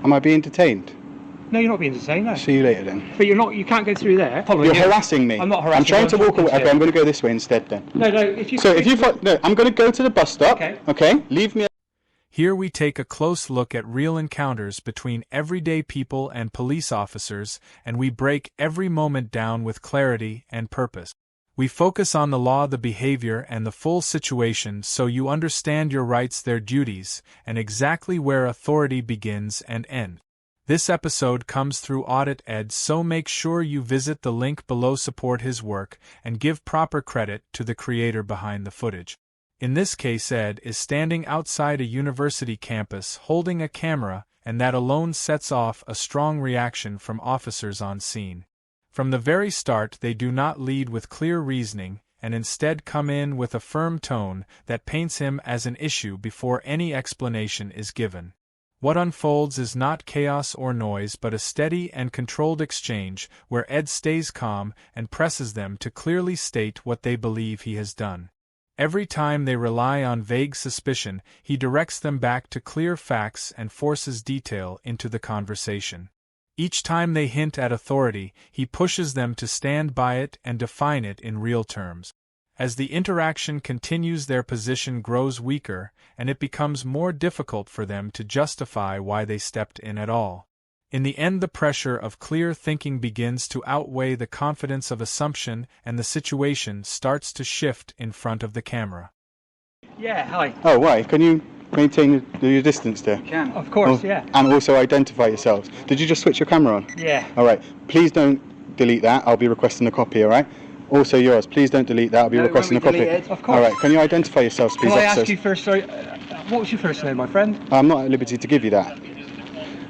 Am I being detained? No, you're not being detained, no. See you later then. But you're not, you can't go through there. You're harassing me. I'm not harassing you. I'm trying to walk away. Okay, I'm going to go this way instead then. No, if you... No, I'm going to go to the bus stop. Okay? Leave me. Here we take a close look at real encounters between everyday people and police officers, and we break every moment down with clarity and purpose. We focus on the law, the behavior, and the full situation so you understand your rights, their duties, and exactly where authority begins and ends. This episode comes through Audit Ed, so make sure you visit the link below, support his work, and give proper credit to the creator behind the footage. In this case, Ed is standing outside a university campus holding a camera, and that alone sets off a strong reaction from officers on scene. From the very start, they do not lead with clear reasoning, and instead come in with a firm tone that paints him as an issue before any explanation is given. What unfolds is not chaos or noise but a steady and controlled exchange where Ed stays calm and presses them to clearly state what they believe he has done. Every time they rely on vague suspicion, he directs them back to clear facts and forces detail into the conversation. Each time they hint at authority, he pushes them to stand by it and define it in real terms. As the interaction continues, their position grows weaker, and it becomes more difficult for them to justify why they stepped in at all. In the end, the pressure of clear thinking begins to outweigh the confidence of assumption, and the situation starts to shift in front of the camera. Yeah, hi. Oh, why? Can you maintain your distance there? Can. Of course, yeah. And also identify yourselves. Did you just switch your camera on? Yeah. All right. Please don't delete that. I'll be requesting a copy, all right? Also yours. Please don't delete that. I'll be requesting a copy. Of course. All right. Can you identify yourselves, please, Can I officers? ask you first, sorry, what was your first name, my friend? I'm not at liberty to give you that.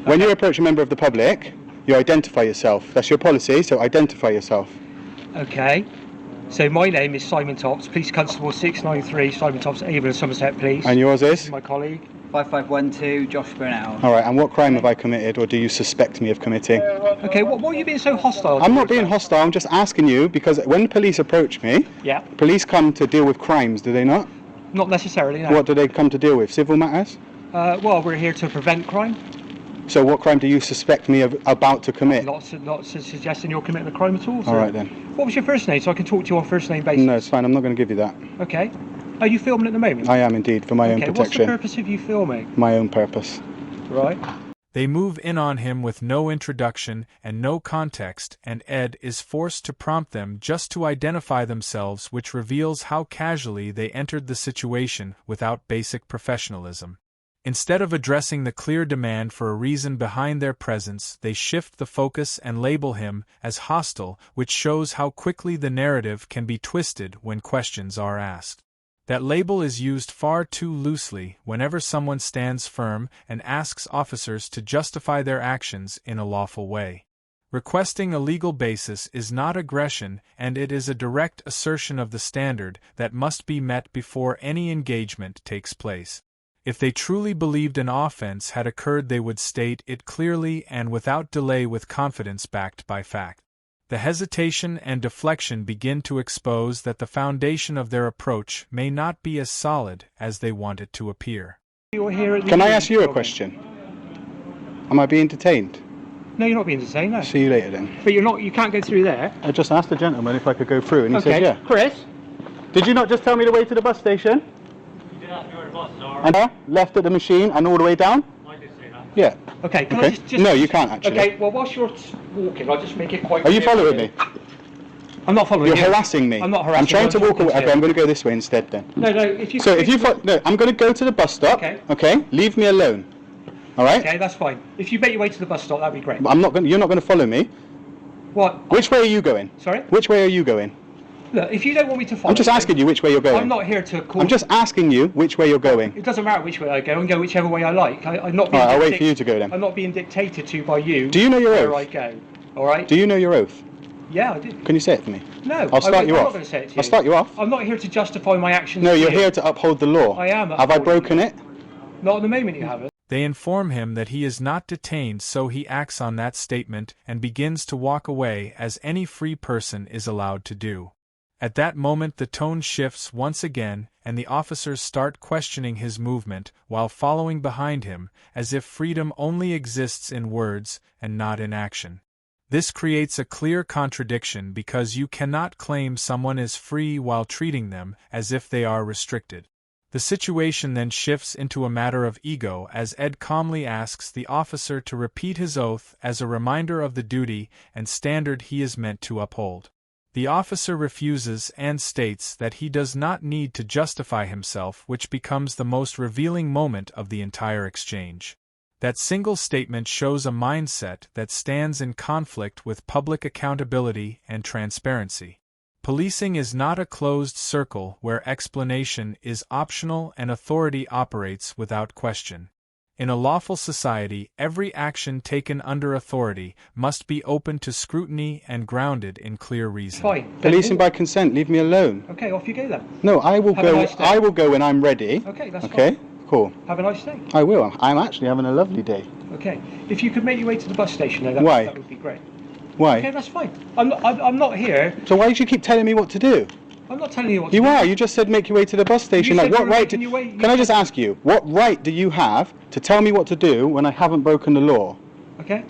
When you approach a member of the public, you identify yourself. That's your policy, so identify yourself. Okay. So my name is Simon Tops, Police Constable 693, Simon Tops, Avon, Somerset Police. And yours is? My colleague. 5512, Josh Burnell. All right, and what crime have I committed, or do you suspect me of committing? Okay, what are you being so hostile? I'm not being hostile, I'm just asking you, because when the police approach me, police come to deal with crimes, do they not? Not necessarily, no. What do they come to deal with, civil matters? Well, we're here to prevent crime. So what crime do you suspect me of about to commit? Not suggesting you're committing a crime at all. All right then. What was your first name, so I can talk to you on first name basis? No, it's fine, I'm not going to give you that. Okay. Are you filming at the moment? I am indeed, for my own protection. What's the purpose of you filming? My own purpose. Right. They move in on him with no introduction and no context, and Ed is forced to prompt them just to identify themselves, which reveals how casually they entered the situation without basic professionalism. Instead of addressing the clear demand for a reason behind their presence, they shift the focus and label him as hostile, which shows how quickly the narrative can be twisted when questions are asked. That label is used far too loosely whenever someone stands firm and asks officers to justify their actions in a lawful way. Requesting a legal basis is not aggression, and it is a direct assertion of the standard that must be met before any engagement takes place. If they truly believed an offense had occurred, they would state it clearly and without delay, with confidence backed by fact. The hesitation and deflection begin to expose that the foundation of their approach may not be as solid as they want it to appear. Can I ask you a question? Am I being detained? No, you're not being detained, no. See you later then. But you can't go through there. I just asked the gentleman if I could go through, and he said yeah. Chris? Did you not just tell me the way to the bus station? You did ask me where the bus are. And left at the machine and all the way down? I did say that. Yeah. Okay, can Okay. I just... No, you can't actually. Okay, well, whilst you're walking, I'll just make it quite Are you clear following me? I'm not following you. You're harassing me. I'm not harassing I'm trying you, to I'm walk talking away. to Okay, you. I'm going to go this way instead then. No, if you... So if you... No, I'm going to go to the bus stop. Okay? Leave me alone. All right? Okay, that's fine. If you make your way to the bus stop, that'd be great. I'm not going. You're not going to follow me. What? Which way are you going? Sorry? Which way are you going? Look, if you don't want me to follow... I'm just asking you which way you're going. I'm not here to call... I'm just asking you which way you're going. It doesn't matter which way I go. I can go whichever way I like. I'm not being... All right, I'll wait for you to go then. I'm not being dictated to by you. Do you know your where oath? I go. All right? Do you know your oath? Yeah, I do. Can you say it to me? No. I'll start you I'm off. not going to say it to you. I'll start you off. I'm not here to justify my actions. No, you're to you. here to uphold the law. I am. Have I broken it? Not at the moment, you haven't. They inform him that he is not detained, so he acts on that statement and begins to walk away as any free person is allowed to do. At that moment the tone shifts once again, and the officers start questioning his movement while following behind him, as if freedom only exists in words and not in action. This creates a clear contradiction because you cannot claim someone is free while treating them as if they are restricted. The situation then shifts into a matter of ego as Ed calmly asks the officer to repeat his oath as a reminder of the duty and standard he is meant to uphold. The officer refuses and states that he does not need to justify himself, which becomes the most revealing moment of the entire exchange. That single statement shows a mindset that stands in conflict with public accountability and transparency. Policing is not a closed circle where explanation is optional and authority operates without question. In a lawful society, every action taken under authority must be open to scrutiny and grounded in clear reason. Fine. Policing by consent, leave me alone. Okay, off you go then. No, I will Have a go. nice day. I will go when I'm ready. Okay, that's Okay, fine. cool. Have a nice day. I will. I'm actually having a lovely day. Okay. If you could make your way to the bus station, though, Why? that would be great. Why? Okay, that's fine. I'm not here. So why do you keep telling me what to do? I'm not telling you what to You do. are. You just said make your way to the bus station. You Like, said what you were right? making your way- Can I just ask you, what right do you have to tell me what to do when I haven't broken the law? Okay.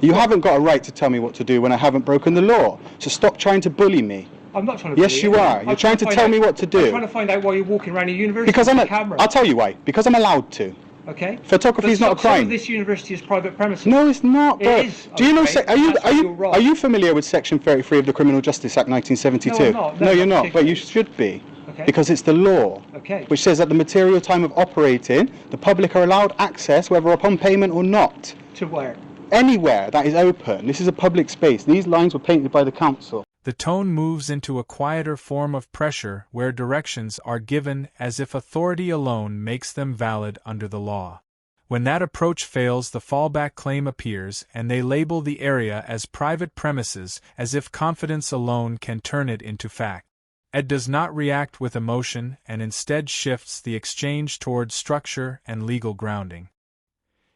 You haven't got a right to tell me what to do when I haven't broken the law. So stop trying to bully me. I'm not trying to. Yes, bully you are. You're trying to find tell out- me what to do. I'm trying to find out why you're walking around a university Because with I'm. a camera. I'll tell you why. Because I'm allowed to. Okay. Photography is But not a some crime. of this university is private premises. No, it's not. It Bro. is, Do you know? okay, that's why you're wrong. Are you familiar with Section 33 of the Criminal Justice Act 1972? No, I'm not. No, No, you're not not. But you particularly. should be. Okay. Because it's the law. Okay. Which says at the material time of operating, the public are allowed access, whether upon payment or not. To where? Anywhere that is open. This is a public space. These lines were painted by the council. The tone moves into a quieter form of pressure where directions are given as if authority alone makes them valid under the law. When that approach fails, the fallback claim appears, and they label the area as private premises as if confidence alone can turn it into fact. Ed does not react with emotion and instead shifts the exchange toward structure and legal grounding.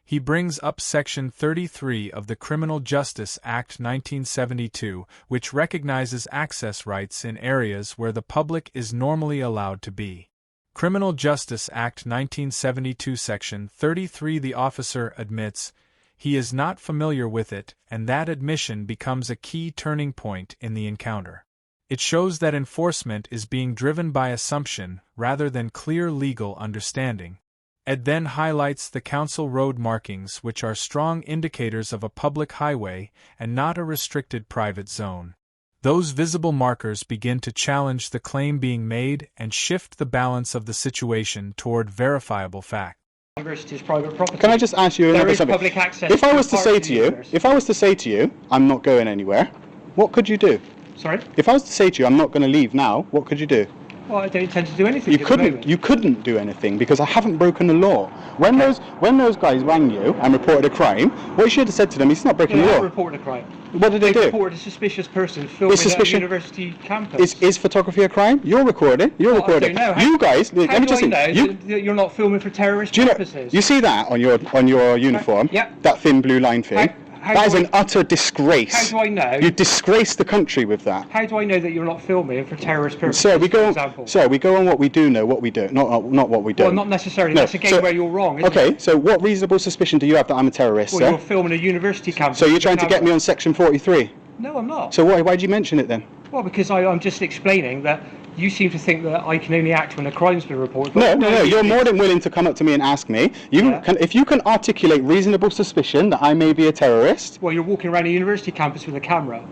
He brings up Section 33 of the Criminal Justice Act 1972, which recognizes access rights in areas where the public is normally allowed to be. Criminal Justice Act 1972 Section 33. The officer admits he is not familiar with it, and that admission becomes a key turning point in the encounter. It shows that enforcement is being driven by assumption rather than clear legal understanding. Ed then highlights the council road markings, which are strong indicators of a public highway and not a restricted private zone. Those visible markers begin to challenge the claim being made and shift the balance of the situation toward verifiable fact. University is private property. Can I just ask you There another is something? public access If I to was to parts say of to the you, university. I'm not going anywhere, what could you do? Sorry? If I was to say to you, I'm not going to leave now, what could you do? Well, I don't intend to do anything. You at the moment. couldn't. You couldn't do anything because I haven't broken the law. When those guys rang you and reported a crime, what you should have said to them is not breaking They the have law. reported a crime. What did they do? Reported a suspicious person filming at a university campus. Is photography a crime? You're recording. You're Well, I recording. don't know. You guys. Let How me do just I say. know that you're not filming for terrorist Do you know? purposes? You see that on your uniform? Yep. That thin blue line thing. How That is do an utter disgrace. How do I know? You disgrace the country with that. How do I know that you're not filming for terrorist purposes? Sir, we go for on. example? Sir, we go on what we do know, what we don't, not what we don't. Well, not necessarily. No, That's again so- where you're wrong. Isn't Okay, It? so what reasonable suspicion do you have that I'm a terrorist, Well, sir? you're filming a university campus. So you're with a trying to get camera. me on Section 43. No, I'm not. So why did you mention it then? Well, because I'm just explaining that you seem to think that I can only act when a crime's been reported. No, but you're more than willing to come up to me and ask me. Yeah. If you can articulate reasonable suspicion that I may be a terrorist. Well, you're walking around a university campus with a camera.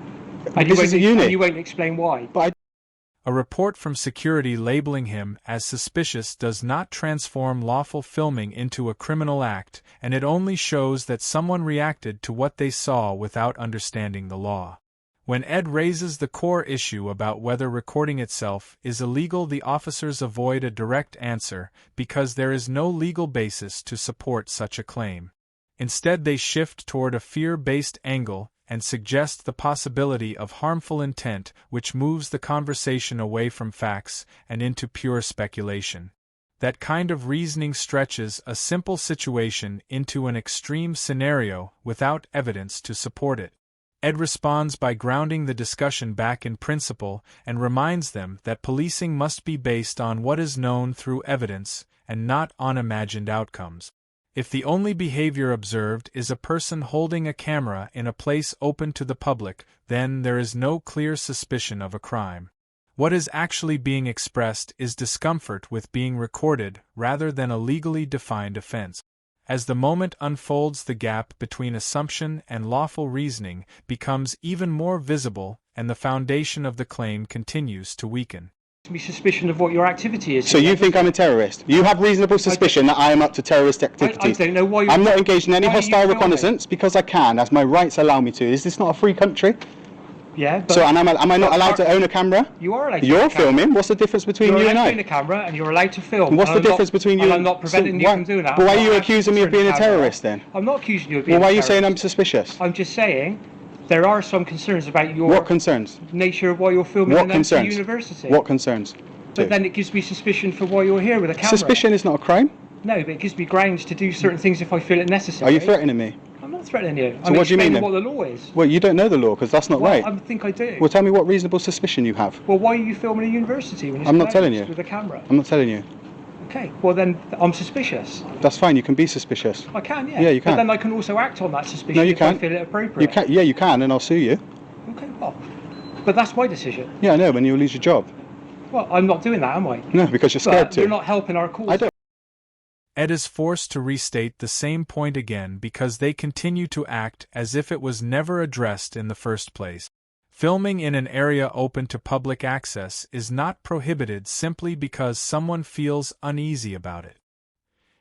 And This is a uni. And you won't explain why. A report from security labeling him as suspicious does not transform lawful filming into a criminal act, and it only shows that someone reacted to what they saw without understanding the law. When Ed raises the core issue about whether recording itself is illegal, the officers avoid a direct answer because there is no legal basis to support such a claim. Instead, they shift toward a fear-based angle and suggest the possibility of harmful intent, which moves the conversation away from facts and into pure speculation. That kind of reasoning stretches a simple situation into an extreme scenario without evidence to support it. Ed responds by grounding the discussion back in principle and reminds them that policing must be based on what is known through evidence and not on imagined outcomes. If the only behavior observed is a person holding a camera in a place open to the public, then there is no clear suspicion of a crime. What is actually being expressed is discomfort with being recorded rather than a legally defined offense. As the moment unfolds, the gap between assumption and lawful reasoning becomes even more visible, and the foundation of the claim continues to weaken. Be suspicion of what your activity is. So you think I'm a terrorist? You have reasonable suspicion that I am up to terrorist activities? I don't know why you're... I'm not engaged in any why are you hostile filming? reconnaissance because I can, as my rights allow me to. Is this not a free country? Yeah, but... So am I not allowed to own a camera? You are allowed to You're own a camera. filming. What's the difference between You're you and allowed I? to own a camera and you're allowed to film. What's the difference between you and I'm not preventing you from doing that. But why I'm are you not accusing me of turning being a the camera terrorist off. then? I'm not accusing you of being Well, why a are you saying terrorist. I'm suspicious? I'm just saying there are some concerns about your... What concerns? ...nature of why you're filming What in concerns? the university. What concerns? But then it gives me suspicion for why you're here with a camera. Suspicion is not a crime. No, but it gives me grounds to do certain things if I feel it necessary. Are you threatening me? I'm not threatening you. So what do you mean then? what the law is. Well, you don't know the law because that's not Well, right. I think I do. Well, tell me what reasonable suspicion you have. Well, why are you filming a university when you're I'm not telling you. with a camera? I'm not telling you. Okay, well then I'm suspicious. That's fine. You can be suspicious. I can, yeah. Yeah, you can. But then I can also act on that suspicion No, you if can't. I feel it appropriate. You can. Yeah, you can, and I'll sue you. Okay, well, but that's my decision. Yeah, I know. When you'll lose your job. Well, I'm not doing that, am I? No, because you're scared But to. you're not helping our cause. I don't. Ed is forced to restate the same point again because they continue to act as if it was never addressed in the first place. Filming in an area open to public access is not prohibited simply because someone feels uneasy about it.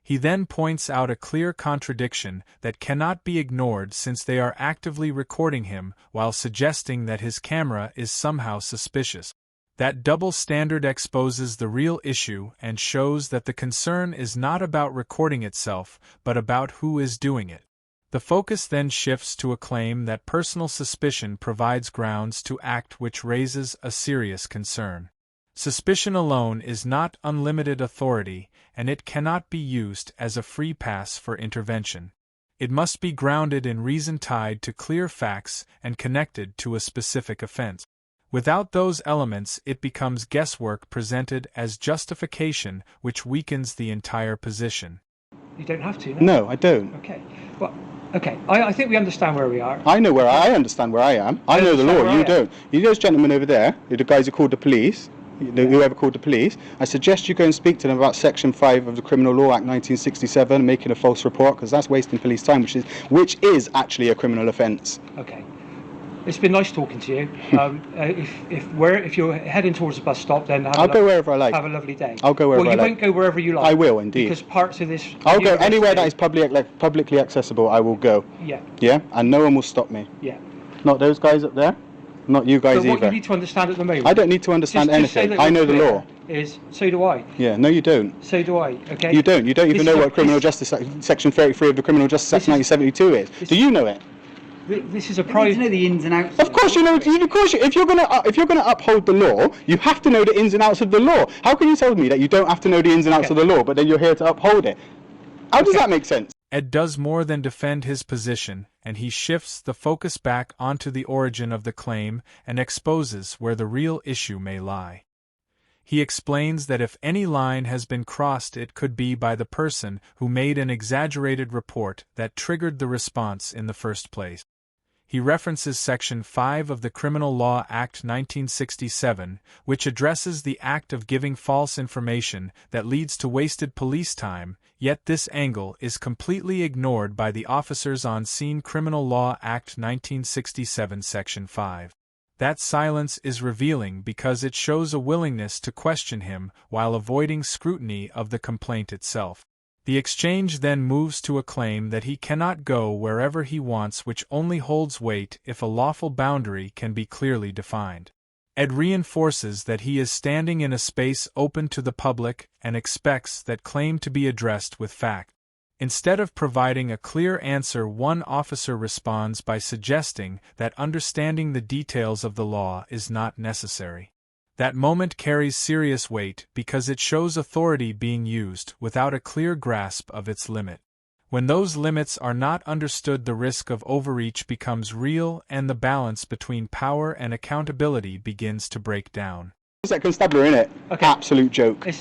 He then points out a clear contradiction that cannot be ignored since they are actively recording him while suggesting that his camera is somehow suspicious. That double standard exposes the real issue and shows that the concern is not about recording itself, but about who is doing it. The focus then shifts to a claim that personal suspicion provides grounds to act, which raises a serious concern. Suspicion alone is not unlimited authority, and it cannot be used as a free pass for intervention. It must be grounded in reason tied to clear facts and connected to a specific offense. Without those elements, it becomes guesswork presented as justification, which weakens the entire position. You don't have to, No, I don't. Okay. Well, okay. I think we understand where we are. I know where I understand where I am. I know the understand law. where I You am. don't. You those gentlemen over there, the guys who called the police, whoever called the police, I suggest you go and speak to them about Section 5 of the Criminal Law Act 1967, making a false report, because that's wasting police time, which is actually a criminal offence. Okay. It's been nice talking to you. If you're heading towards the bus stop, then I'll go wherever I like. have a lovely day. I'll go wherever well, I you like. won't go wherever you like. I will indeed. Because parts of this. I'll go anywhere that university- is publicly accessible. I will go. Yeah. Yeah, and no one will stop me. Yeah. Not those guys up there. Not you guys But what either. you need to understand at the moment. I don't need to understand just so anything. that I we're know the clear, law. Is so do I. Yeah, no, you don't. So do I. Okay. You don't. You don't even This know is a- what Criminal this- Justice Act, Section 33 of the Criminal Justice Act This is- 1972 is. Do you know it? This is a You need to private. know the ins and outs. Of course you know. Of course, if you're gonna uphold the law, you have to know the ins and outs of the law. How can you tell me that you don't have to know the ins and outs Okay. of the law, but then you're here to uphold it? How does Okay. that make sense? Ed does more than defend his position, and he shifts the focus back onto the origin of the claim and exposes where the real issue may lie. He explains that if any line has been crossed, it could be by the person who made an exaggerated report that triggered the response in the first place. He references Section 5 of the Criminal Law Act 1967, which addresses the act of giving false information that leads to wasted police time, yet this angle is completely ignored by the officers on scene. Criminal Law Act 1967 Section 5. That silence is revealing because it shows a willingness to question him while avoiding scrutiny of the complaint itself. The exchange then moves to a claim that he cannot go wherever he wants, which only holds weight if a lawful boundary can be clearly defined. Ed reinforces that he is standing in a space open to the public and expects that claim to be addressed with fact. Instead of providing a clear answer, one officer responds by suggesting that understanding the details of the law is not necessary. That moment carries serious weight because it shows authority being used without a clear grasp of its limit. When those limits are not understood, the risk of overreach becomes real and the balance between power and accountability begins to break down. It's that constabulary, innit? Okay. Absolute joke. It's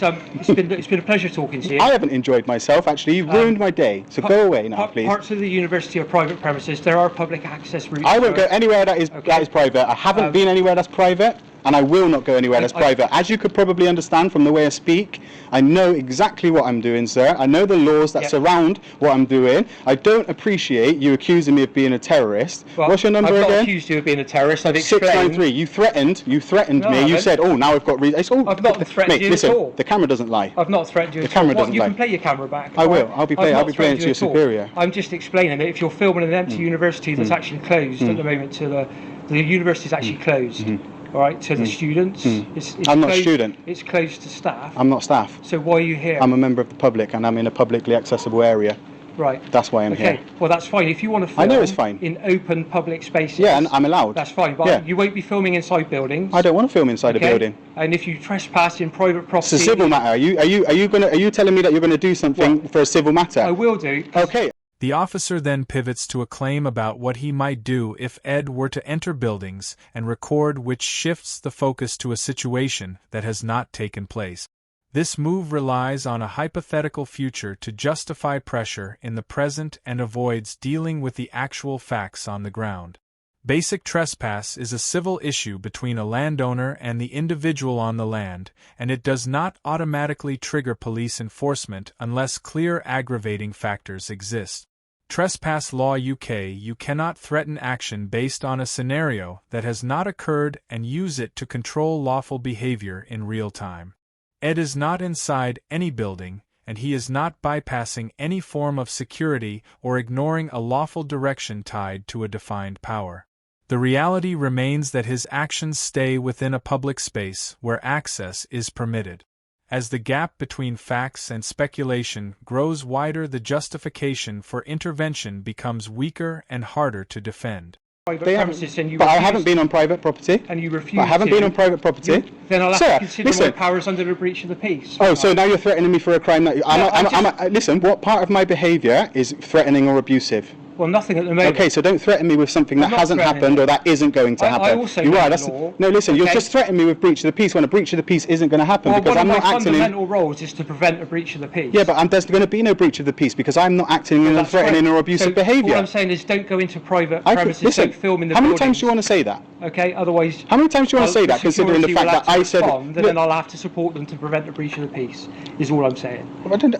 been a pleasure talking to you. I haven't enjoyed myself, actually. You've ruined my day. So go away now, please. Parts of the university are private premises. There are public access routes. I won't go anywhere that is private. I haven't been anywhere that's private, and I will not go anywhere that's private. As you could probably understand from the way I speak, I know exactly what I'm doing, sir. I know the laws that surround what I'm doing. I don't appreciate you accusing me of being a terrorist. Well, what's your number again? I've not accused you of being a terrorist. I've explained. 693. You threatened No, I me. You haven't. said, "Oh, now I've got reason." I've not threatened you listen, at all. The camera doesn't lie. I've not threatened you. The camera doesn't You lie. can play your camera back. I will. I'll be playing it to your superior. I'm just explaining that if you're filming an empty university that's actually closed at the moment, to the university's actually closed. All right, to the students. It's I'm not a closed, student. It's closed to staff. I'm not staff. So why are you here? I'm a member of the public, and I'm in a publicly accessible area. Right. That's why I'm here. Well, that's fine. If you want to film I know it's fine. in open public spaces. Yeah, and I'm allowed. That's fine, but you won't be filming inside buildings. I don't want to film inside a building. And if you trespass in private property, It's a civil matter. Are you telling me that you're going to do something for a civil matter? I will do. Okay. The officer then pivots to a claim about what he might do if Ed were to enter buildings and record, which shifts the focus to a situation that has not taken place. This move relies on a hypothetical future to justify pressure in the present and avoids dealing with the actual facts on the ground. Basic trespass is a civil issue between a landowner and the individual on the land, and it does not automatically trigger police enforcement unless clear aggravating factors exist. Trespass law UK: you cannot threaten action based on a scenario that has not occurred and use it to control lawful behavior in real time. Ed is not inside any building, and he is not bypassing any form of security or ignoring a lawful direction tied to a defined power. The reality remains that his actions stay within a public space where access is permitted. As the gap between facts and speculation grows wider, the justification for intervention becomes weaker and harder to defend. But I haven't been on private property. And you refuse. I haven't been on private property. Then I'll have Sir, to consider my powers under the breach of the peace. Oh, so now you're threatening me for a crime that listen, what part of my behaviour is threatening or abusive? Well, nothing at the moment. Okay, so don't threaten me with something that hasn't happened or that isn't going to happen. I also you know are. the law. No, listen, you're just threatening me with breach of the peace when a breach of the peace isn't going to happen because I'm not acting in. One of my fundamental roles is to prevent a breach of the peace. Yeah, but there's going to be no breach of the peace because I'm not acting in a threatening or abusive behaviour. All I'm saying is don't go into private premises, don't film in the buildings. How many times do you want to say that? Okay, otherwise... How many times do you want to say that, considering the fact that I said... Then I'll have to support them to prevent a breach of the peace, is all I'm saying.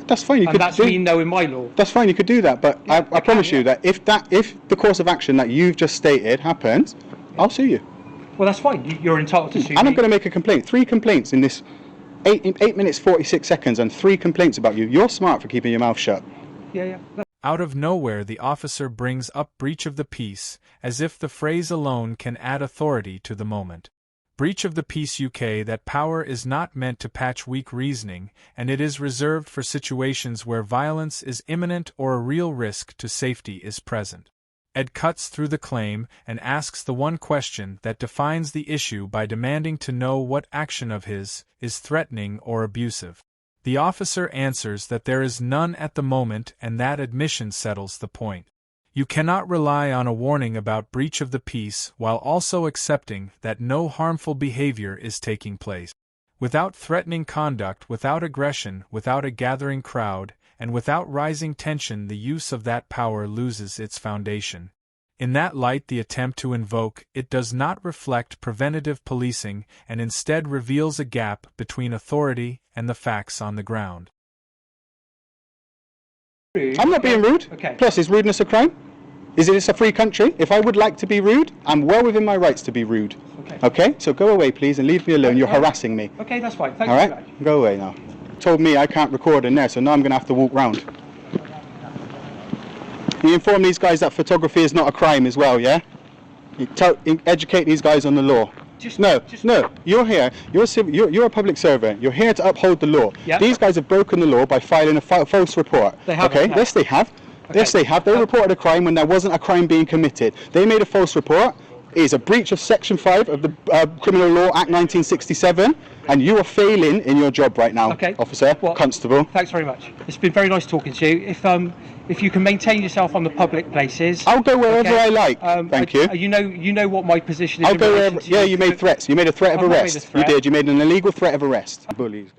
That's fine. And that's me knowing my law. That's fine, you could do that, but I promise you that if the course of action that you've just stated happens, I'll sue you. Well, that's fine. You're entitled to sue me. And I'm going to make a complaint. 3 complaints in this 8 minutes 46 seconds and 3 complaints about you. You're smart for keeping your mouth shut. Yeah. Out of nowhere, the officer brings up breach of the peace, as if the phrase alone can add authority to the moment. Breach of the peace UK: that power is not meant to patch weak reasoning, and it is reserved for situations where violence is imminent or a real risk to safety is present. Ed cuts through the claim and asks the one question that defines the issue by demanding to know what action of his is threatening or abusive. The officer answers that there is none at the moment, and that admission settles the point. You cannot rely on a warning about breach of the peace while also accepting that no harmful behavior is taking place. Without threatening conduct, without aggression, without a gathering crowd, and without rising tension, the use of that power loses its foundation. In that light, the attempt to invoke it does not reflect preventative policing and instead reveals a gap between authority and the facts on the ground. I'm not being rude. Okay. Plus, is rudeness a crime? Is this a free country? If I would like to be rude, I'm well within my rights to be rude. Okay? So go away, please, and leave me alone. You're harassing me. Okay, that's fine. Thank you very much. Go away now. Told me I can't record in there, so now I'm going to have to walk round. You inform these guys that photography is not a crime as well, yeah? You educate these guys on the law. No, you're here. You're a public servant. You're here to uphold the law. Yep. These guys have broken the law by filing a false report. They have. Okay? Yes, they have. Okay. Yes, they have. They reported a crime when there wasn't a crime being committed. They made a false report. is a breach of Section 5 of the Criminal Law Act 1967, and you are failing in your job right now, Okay. officer, Well, constable. Thanks very much. It's been very nice talking to you. If you can maintain yourself on the public places, I'll go wherever okay, I like. Thank you. You know what my position is. I'll in go relation wherever. to Yeah, you made threats. You made a threat of I've not made a arrest. threat. You did. You made an illegal threat of arrest. Bullies.